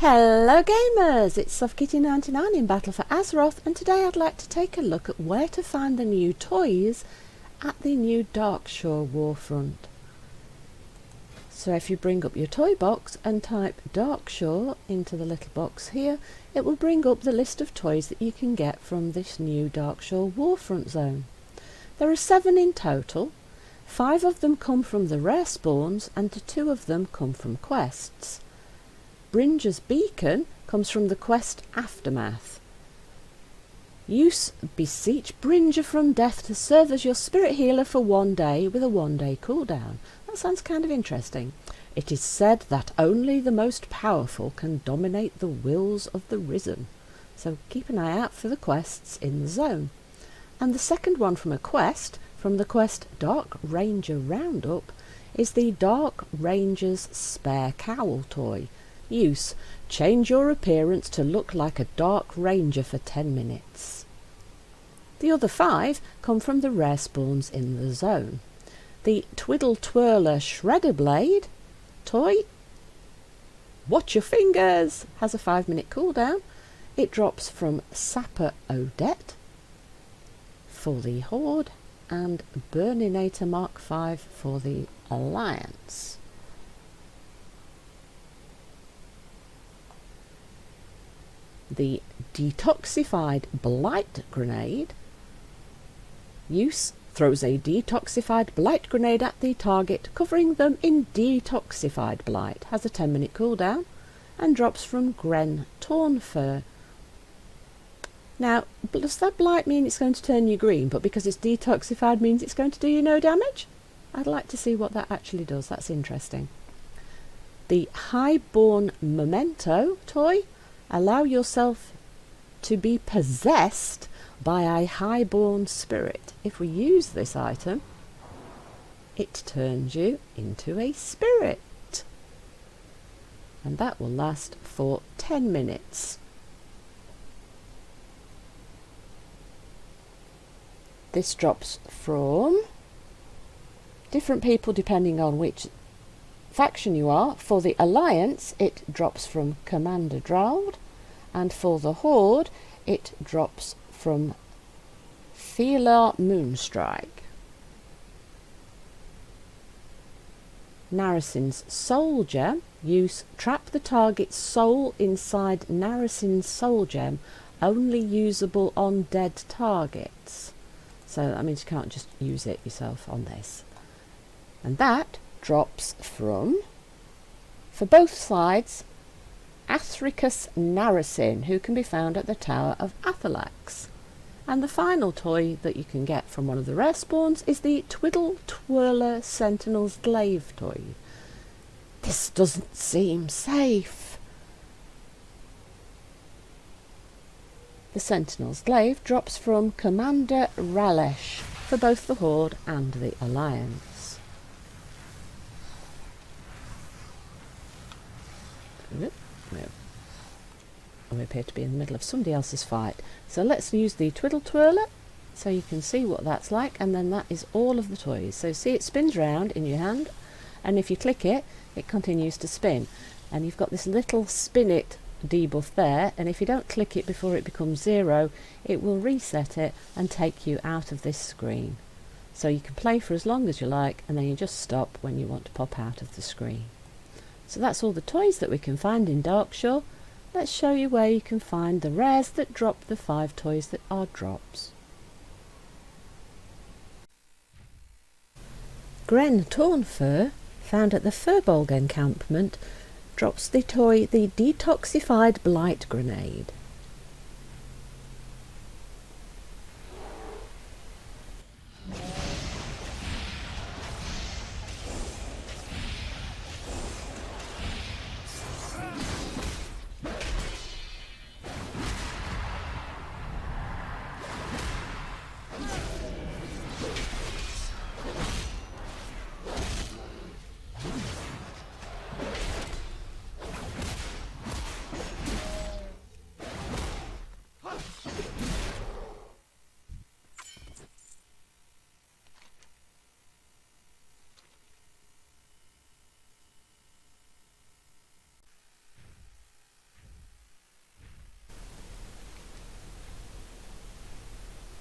Hello gamers, it's SoftKitty99 in Battle for Azeroth, and today I'd like to take a look at where to find the new toys at the new Darkshore Warfront. So if you bring up your toy box and type Darkshore into the little box here, it will bring up the list of toys that you can get from this new Darkshore Warfront zone. There are 7 in total. 5 of them come from the rare spawns and 2 of them come from quests. Bringer's Beacon comes from the quest Aftermath. Use Beseech Bringer from Death to serve as your spirit healer for 1 day with a 1-day cooldown. That sounds kind of interesting. It is said that only the most powerful can dominate the wills of the risen. So keep an eye out for the quests in the zone. And the second one from the quest Dark Ranger Roundup, is the Dark Ranger's Spare Cowl toy. Use: change your appearance to look like a Dark Ranger for 10 minutes. The other 5 come from the rare spawns in the zone. The Twiddle Twirler Shredder Blade toy, watch your fingers, has a 5-minute cooldown. It drops from Sapper Odette for the Horde and Burninator Mark V for the Alliance. The Detoxified Blight Grenade. Use: throws a Detoxified Blight Grenade at the target, covering them in Detoxified Blight. Has a 10-minute cooldown and drops from Gren Tornfur. Now, does that Blight mean it's going to turn you green, but because it's detoxified means it's going to do you no damage? I'd like to see what that actually does. That's interesting. The Highborn Memento toy. Allow yourself to be possessed by a highborn spirit. If we use this item, it turns you into a spirit. And that will last for 10 minutes. This drops from different people depending on which faction you are. For the Alliance, it drops from Commander Drald, and for the Horde, it drops from Thielar Moonstrike. Narasin's Soul Gem. Use: trap the target's soul inside Narasin's Soul Gem, only usable on dead targets. So that means you can't just use it yourself on this. And that drops from, for both sides, Athricus Narasin, who can be found at the Tower of Athalax. And the final toy that you can get from one of the rare spawns is the Twiddle Twirler Sentinels Glaive toy. This doesn't seem safe. The Sentinels Glaive drops from Commander Ralesh for both the Horde and the Alliance. We appear to be in the middle of somebody else's fight. So let's use the Twiddle Twirler so you can see what that's like, and then that is all of the toys. So see, it spins round in your hand, and if you click it, it continues to spin. And you've got this little spin it debuff there, and if you don't click it before it becomes 0, it will reset it and take you out of this screen. So you can play for as long as you like, and then you just stop when you want to pop out of the screen. So that's all the toys that we can find in Darkshore. Let's show you where you can find the rares that drop the 5 toys that are drops. Gren Tornfur, found at the Furbolg encampment, drops the toy the Detoxified Blight Grenade.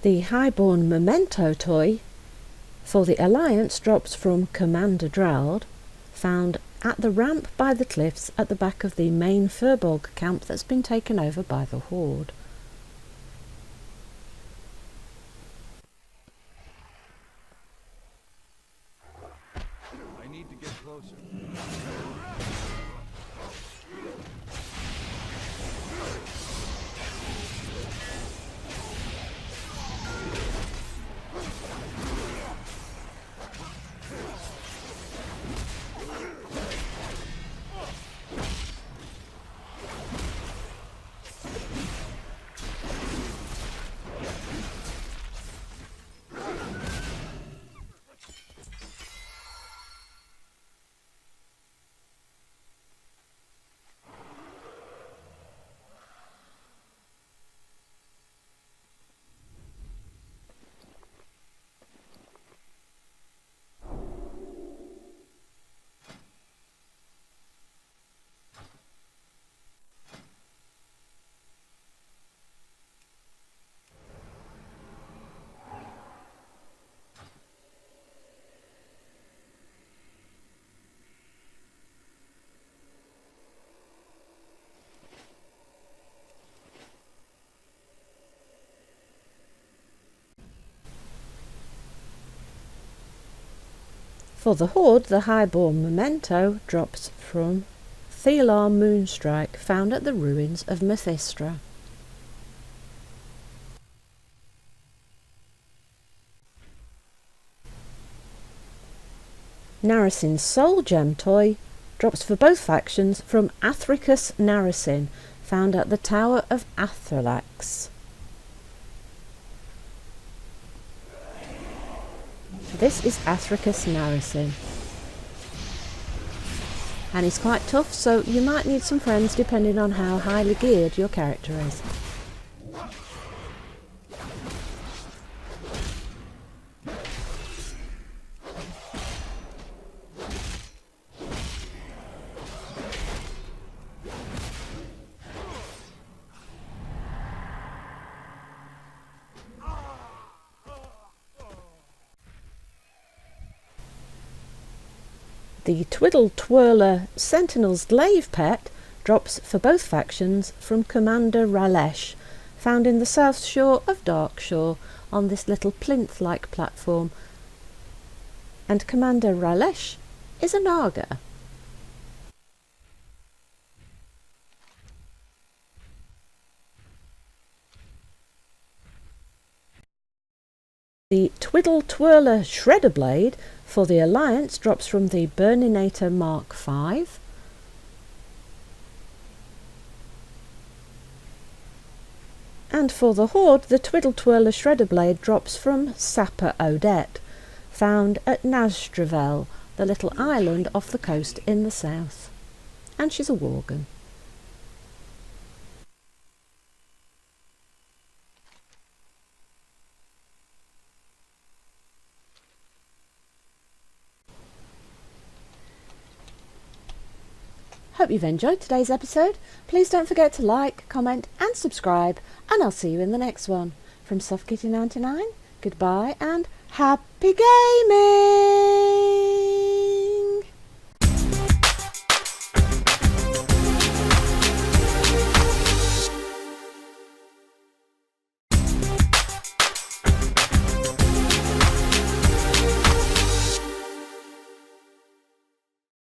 The Highborn Memento toy for the Alliance drops from Commander Dreld, found at the ramp by the cliffs at the back of the main Furbolg camp that's been taken over by the Horde. I need to get closer. For the Horde, the Highborn Memento drops from Thelar Moonstrike, found at the ruins of Methistra. Narasin's Soul Gem toy drops for both factions from Athricus Narasin, found at the Tower of Athralax. This is Athricus Narasin, and he's quite tough, so you might need some friends depending on how highly geared your character is. The Twiddle Twirler Sentinels Glaive pet drops for both factions from Commander Ralesh, found in the south shore of Darkshore on this little plinth-like platform. And Commander Ralesh is a Naga. The Twiddle Twirler Shredder Blade for the Alliance drops from the Burninator Mark V. And for the Horde, the Twiddle Twirler Shredder Blade drops from Sapper Odette, found at Nazdravel, the little island off the coast in the south. And she's a Worgen. Hope you've enjoyed today's episode. Please don't forget to like, comment and subscribe, and I'll see you in the next one. From SoftKitty99, goodbye and happy gaming!